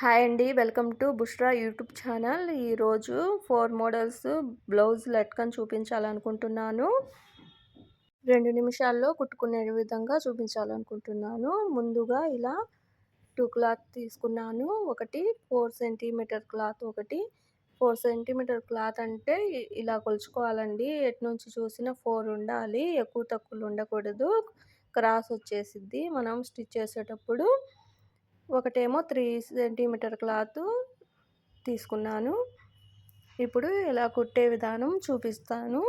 Hi అండి. Welcome to Bushra YouTube channel. ఈరోజు 4 models blouse latkan చూపించాలనుకుంటున్నాను. 2 నిమిషాల్లో కుట్టుకునే విధంగా చూపించాలనుకుంటున్నాను. ముందుగా ఇలా 2 క్లాత్ తీసుకున్నాను. ఒకటి 4 సెంటీమీటర్ క్లాత్, ఒకటి 4 సెంటీమీటర్ క్లాత్ అంటే ఇలా కొలుచుకోవాలండి. ఎటు నుంచి చూసినా 4 ఉండాలి. ఎక్కువ తక్కువలు ఉండకూడదు. క్రాస్ వచ్చేసిద్ది మనం స్టిచ్ చేసేటప్పుడు. ఒకటేమో 3 సెంటీమీటర్ క్లాత్ తీసుకున్నాను. ఇప్పుడు ఇలా కుట్టే విధానం చూపిస్తాను.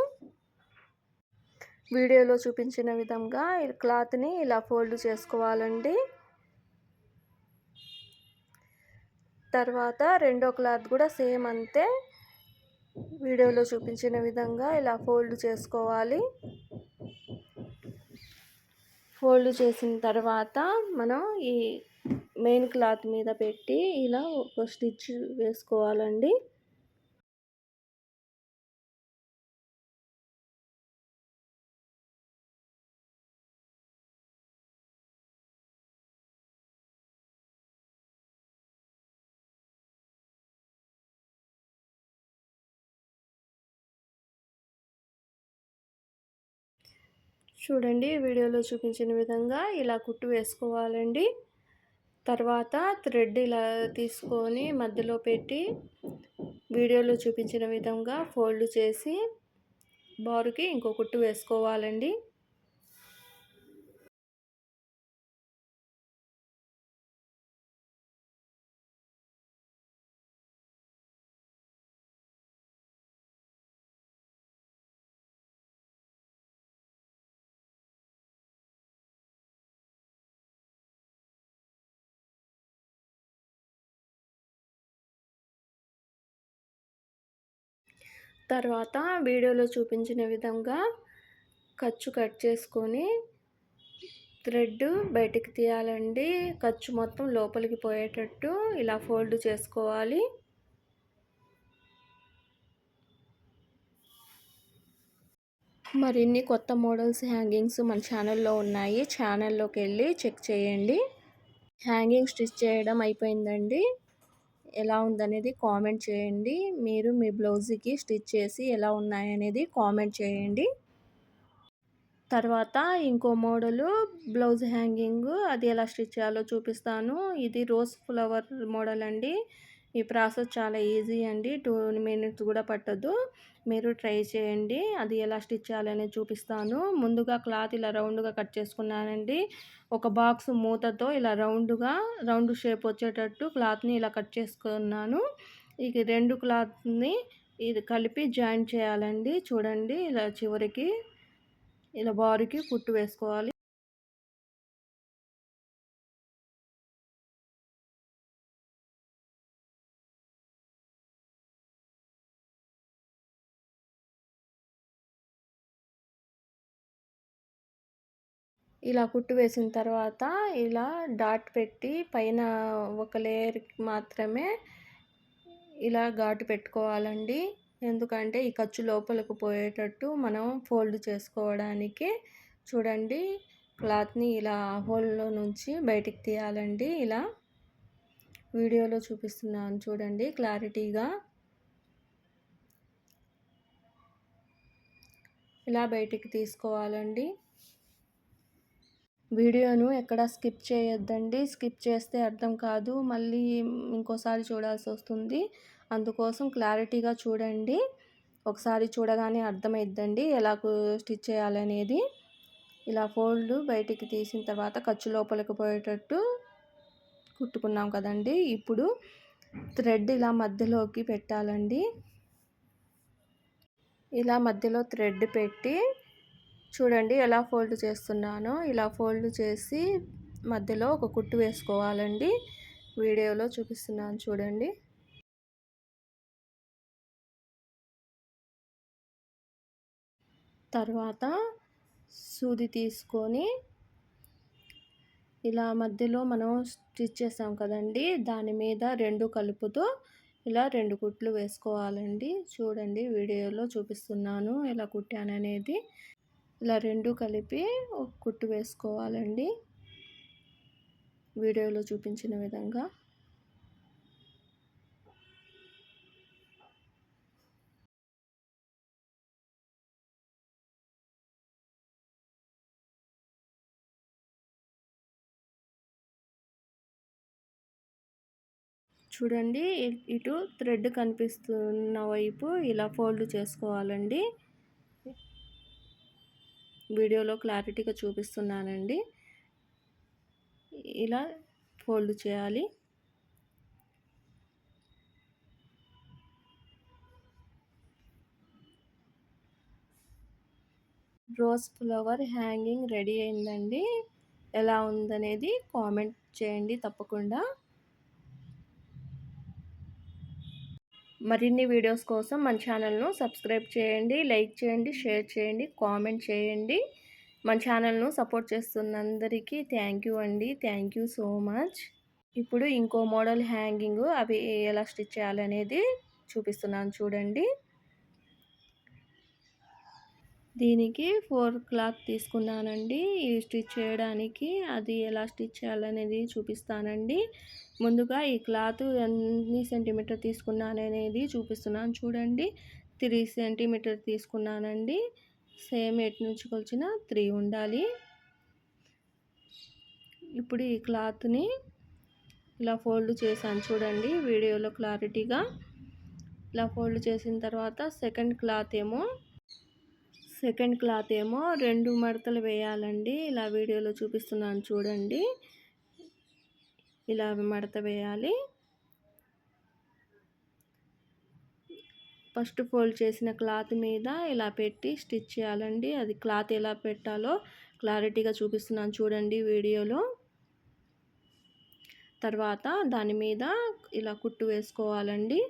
వీడియోలో చూపించిన విధంగా క్లాత్ని ఇలా ఫోల్డ్ చేసుకోవాలండి. తర్వాత రెండో క్లాత్ కూడా సేమ్ అంతే, వీడియోలో చూపించిన విధంగా ఇలా ఫోల్డ్ చేసుకోవాలి. ఫోల్డ్ చేసిన తర్వాత మనం ఈ మెయిన్ క్లాత్ మీద పెట్టి ఇలా ఒక స్టిచ్ వేసుకోవాలండి. చూడండి, వీడియోలో చూపించిన విధంగా ఇలా కుట్టు వేసుకోవాలండి. తర్వాత థ్రెడ్ ఇలా తీసుకొని మధ్యలో పెట్టి వీడియోలో చూపించిన విధంగా ఫోల్డ్ చేసి బారుకి ఇంకో కుట్టు వేసుకోవాలండి. తర్వాత వీడియోలో చూపించిన విధంగా ఖర్చు కట్ చేసుకొని థ్రెడ్ బయటికి తీయాలండి. ఖర్చు మొత్తం లోపలికి పోయేటట్టు ఇలా ఫోల్డ్ చేసుకోవాలి. మరిన్ని కొత్త మోడల్స్ హ్యాంగింగ్స్ మన ఛానల్లో ఉన్నాయి. ఛానల్లోకి వెళ్ళి చెక్ చేయండి. హ్యాంగింగ్ స్టిచ్ చేయడం అయిపోయిందండి. ఎలా ఉందనేది కామెంట్ చేయండి. మీరు మీ బ్లౌజ్కి స్టిచ్ చేసి ఎలా ఉన్నాయనేది కామెంట్ చేయండి. తర్వాత ఇంకో మోడలు బ్లౌజ్ హ్యాంగింగ్, అది ఎలా స్టిచ్ చేయాలో చూపిస్తాను. ఇది రోజ్ ఫ్లవర్ మోడల్ అండి. ఈ ప్రాసెస్ చాలా ఈజీ అండి. 2 మినిట్స్ కూడా పట్టదు. మీరు ట్రై చేయండి. అది ఎలా స్టిచ్ చేయాలనేది చూపిస్తాను. ముందుగా క్లాత్ ఇలా రౌండ్గా కట్ చేసుకున్నానండి. ఒక బాక్స్ మూతతో ఇలా రౌండ్ షేప్ వచ్చేటట్టు క్లాత్ని ఇలా కట్ చేసుకున్నాను. ఇక 2 క్లాత్ని ఇది కలిపి జాయిన్ చేయాలండి. చూడండి, ఇలా చివరికి ఇలా బారుకి కుట్టు వేసుకోవాలి. ఇలా కుట్టు వేసిన తర్వాత ఇలా డాట్ పెట్టి పైన ఒక లేయర్కి మాత్రమే ఇలా ఘాటు పెట్టుకోవాలండి. ఎందుకంటే ఈ ఖర్చు లోపలికి పోయేటట్టు మనం ఫోల్డ్ చేసుకోవడానికి. చూడండి, క్లాత్ని ఇలా హోల్లో నుంచి బయటికి తీయాలండి. ఇలా వీడియోలో చూపిస్తున్నాను చూడండి క్లారిటీగా. ఇలా బయటికి తీసుకోవాలండి. వీడియోను ఎక్కడ స్కిప్ చేయొద్దండి. స్కిప్ చేస్తే అర్థం కాదు, మళ్ళీ ఇంకోసారి చూడాల్సి వస్తుంది. అందుకోసం క్లారిటీగా చూడండి. ఒకసారి చూడగానే అర్థమైద్దండి ఎలా స్టిచ్ చేయాలనేది. ఇలా ఫోల్డ్ బయటికి తీసిన తర్వాత ఖర్చు లోపలికి పోయేటట్టు కుట్టుకున్నాం కదండి. ఇప్పుడు థ్రెడ్ ఇలా మధ్యలోకి పెట్టాలండి. ఇలా మధ్యలో థ్రెడ్ పెట్టి చూడండి ఎలా ఫోల్డ్ చేస్తున్నానో. ఇలా ఫోల్డ్ చేసి మధ్యలో ఒక కుట్టు వేసుకోవాలండి. వీడియోలో చూపిస్తున్నాను చూడండి. తర్వాత సూది తీసుకొని ఇలా మధ్యలో మనం స్టిచ్ చేసాం కదండి, దాని మీద 2 కలుపుతూ ఇలా 2 కుట్లు వేసుకోవాలండి. చూడండి, వీడియోలో చూపిస్తున్నాను ఎలా కుట్టాననేది. ఇలా 2 కలిపి ఒక కుట్టు వేసుకోవాలండి వీడియోలో చూపించిన విధంగా. చూడండి, ఇటు థ్రెడ్ కనిపిస్తున్న వైపు ఇలా ఫోల్డ్ చేసుకోవాలండి. వీడియోలో క్లారిటీగా చూపిస్తున్నానండి. ఇలా ఫోల్డ్ చేయాలి. రోజ్ ఫ్లవర్ హ్యాంగింగ్ రెడీ అయిందండి. ఎలా ఉందనేది కామెంట్ చేయండి తప్పకుండా. మరిన్ని వీడియోస్ కోసం మన ఛానల్ను సబ్స్క్రైబ్ చేయండి, లైక్ చేయండి, షేర్ చేయండి, కామెంట్ చేయండి. మన ఛానల్ను సపోర్ట్ చేస్తున్నందరికీ థ్యాంక్ యూ అండి. Thank you so much. ఇప్పుడు ఇంకో మోడల్ హ్యాంగింగ్ అవి ఎలా స్టిచ్ చేయాలనేది చూపిస్తున్నాను చూడండి. దీనికి 4 క్లాత్ తీసుకున్నానండి ఈ స్టిచ్ చేయడానికి. అది ఎలా స్టిచ్ చేయాలనేది చూపిస్తానండి. ముందుగా ఈ క్లాత్ ఎన్ని సెంటీమీటర్ తీసుకున్నాననేది చూపిస్తున్నాను చూడండి. 3 సెంటీమీటర్ తీసుకున్నానండి. సేమ్ ఎటు నుంచి కొలిచిన 3 ఉండాలి. ఇప్పుడు ఈ క్లాత్ని ఇలా ఫోల్డ్ చేశాను చూడండి వీడియోలో క్లారిటీగా. ఇలా ఫోల్డ్ చేసిన తర్వాత సెకండ్ క్లాత్ ఏమో 2 మడతలు వేయాలండి. ఇలా వీడియోలో చూపిస్తున్నాను చూడండి. ఇలా మడత వేయాలి. ఫస్ట్ ఫోల్డ్ చేసిన క్లాత్ మీద ఇలా పెట్టి స్టిచ్ చేయాలండి. అది క్లాత్ ఎలా పెట్టాలో క్లారిటీగా చూపిస్తున్నాను చూడండి వీడియోలో. తర్వాత దాని మీద ఇలా కుట్టు వేసుకోవాలండి.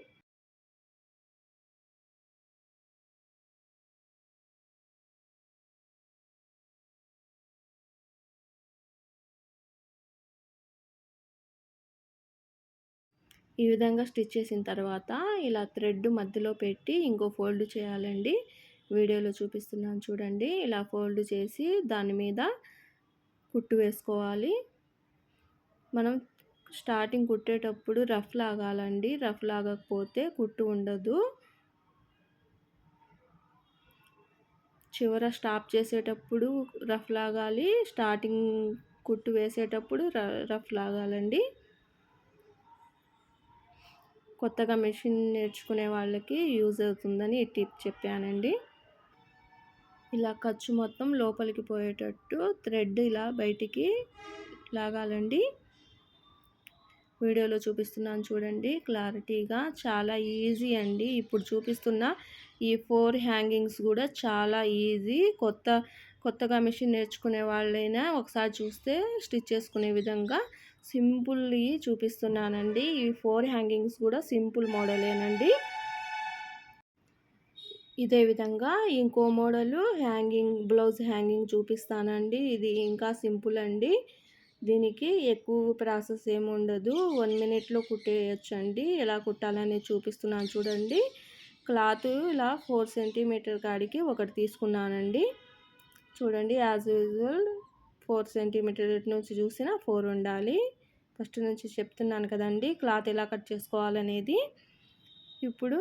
ఈ విధంగా స్టిచ్ చేసిన తర్వాత ఇలా థ్రెడ్ మధ్యలో పెట్టి ఇంకో ఫోల్డ్ చేయాలండి. వీడియోలో చూపిస్తున్నాను చూడండి. ఇలా ఫోల్డ్ చేసి దాని మీద కుట్టు వేసుకోవాలి. మనం స్టార్టింగ్ కుట్టేటప్పుడు రఫ్ లాగాలండి. రఫ్ లాగకపోతే కుట్టు ఉండదు. చివర స్టాప్ చేసేటప్పుడు రఫ్ లాగాలి. స్టార్టింగ్ కుట్టు వేసేటప్పుడు రఫ్ లాగాలండి. కొత్తగా మెషిన్ నేర్చుకునే వాళ్ళకి యూజ్ అవుతుందని ఈ టిప్ చెప్పానండి. ఇలా ఖర్చు మొత్తం లోపలికి పోయేటట్టు థ్రెడ్ ఇలా బయటికి లాగాలండి. వీడియోలో చూపిస్తున్నాను చూడండి క్లారిటీగా. చాలా ఈజీ అండి. ఇప్పుడు చూపిస్తున్న ఈ 4 హ్యాంగింగ్స్ కూడా చాలా ఈజీ. కొత్తగా మెషిన్ నేర్చుకునే వాళ్ళైనా ఒకసారి చూస్తే స్టిచ్ చేసుకునే విధంగా సింపుల్ చూపిస్తున్నానండి. ఈ 4 హ్యాంగింగ్స్ కూడా సింపుల్ మోడలేనండి. ఇదే విధంగా ఇంకో మోడలు బ్లౌజ్ హ్యాంగింగ్ చూపిస్తానండి. ఇది ఇంకా సింపుల్ అండి. దీనికి ఎక్కువ ప్రాసెస్ ఏమి ఉండదు. 1 మినిట్లో కుట్టేయచ్చండి. ఎలా కుట్టాలనేది చూపిస్తున్నాను చూడండి. క్లాత్ ఇలా 4 సెంటీమీటర్ కాడికి ఒకటి తీసుకున్నానండి. చూడండి యాజ్ యూజువల్ 4 సెంటీమీటర్ నుంచి చూసినా 4 ఉండాలి. ఫస్ట్ నుంచి చెప్తున్నాను కదండి క్లాత్ ఎలా కట్ చేసుకోవాలనేది. ఇప్పుడు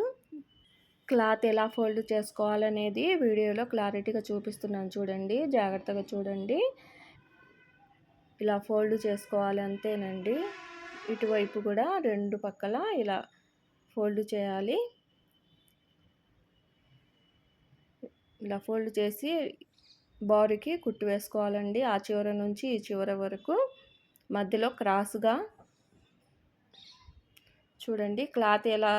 క్లాత్ ఎలా ఫోల్డ్ చేసుకోవాలనేది వీడియోలో క్లారిటీగా చూపిస్తున్నాను చూడండి. జాగ్రత్తగా చూడండి. ఇలా ఫోల్డ్ చేసుకోవాలి అంతేనండి. ఇటువైపు కూడా 2 పక్కల ఇలా ఫోల్డ్ చేయాలి. ఇలా ఫోల్డ్ చేసి బారుకి కుట్టు వేసుకోవాలండి. ఆ చివర నుంచి ఈ చివర వరకు మధ్యలో క్రాస్గా చూడండి. క్లాత్ ఎలా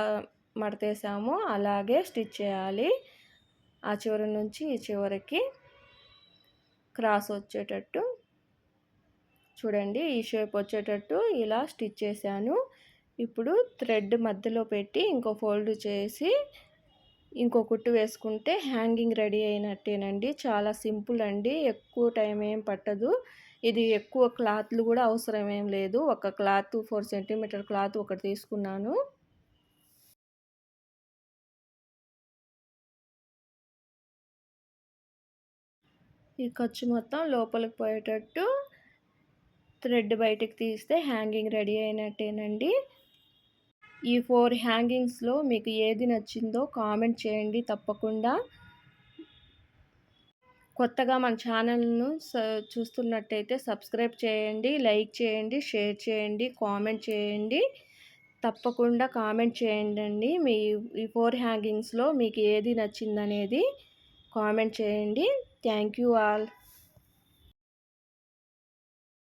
మడతేసామో అలాగే స్టిచ్ చేయాలి. ఆ చివరి నుంచి ఈ చివరికి క్రాస్ వచ్చేటట్టు చూడండి. ఈ షేప్ వచ్చేటట్టు ఇలా స్టిచ్ చేశాను. ఇప్పుడు థ్రెడ్ మధ్యలో పెట్టి ఇంకో ఫోల్డ్ చేసి ఇంకో కుట్టు వేసుకుంటే హ్యాంగింగ్ రెడీ అయినట్టేనండి. చాలా సింపుల్ అండి. ఎక్కువ టైం ఏం పట్టదు. ఇది ఎక్కువ క్లాత్లు కూడా అవసరం ఏం లేదు. ఒక క్లాత్ 4 సెంటీమీటర్ క్లాత్ ఒకటి తీసుకున్నాను. ఈ ఖర్చు మొత్తం లోపలికి పోయేటట్టు థ్రెడ్ బయటికి తీస్తే హ్యాంగింగ్ రెడీ అయినట్టేనండి. ఈ 4 హ్యాంగింగ్స్లో మీకు ఏది నచ్చిందో కామెంట్ చేయండి తప్పకుండా. కొత్తగా మన ఛానల్ను చూస్తున్నట్టయితే సబ్స్క్రైబ్ చేయండి, లైక్ చేయండి, షేర్ చేయండి, కామెంట్ చేయండి. తప్పకుండా కామెంట్ చేయండండి. మీ ఈ 4 హ్యాంగింగ్స్‌లో మీకు ఏది నచ్చిందనేది కామెంట్ చేయండి. Thank you all.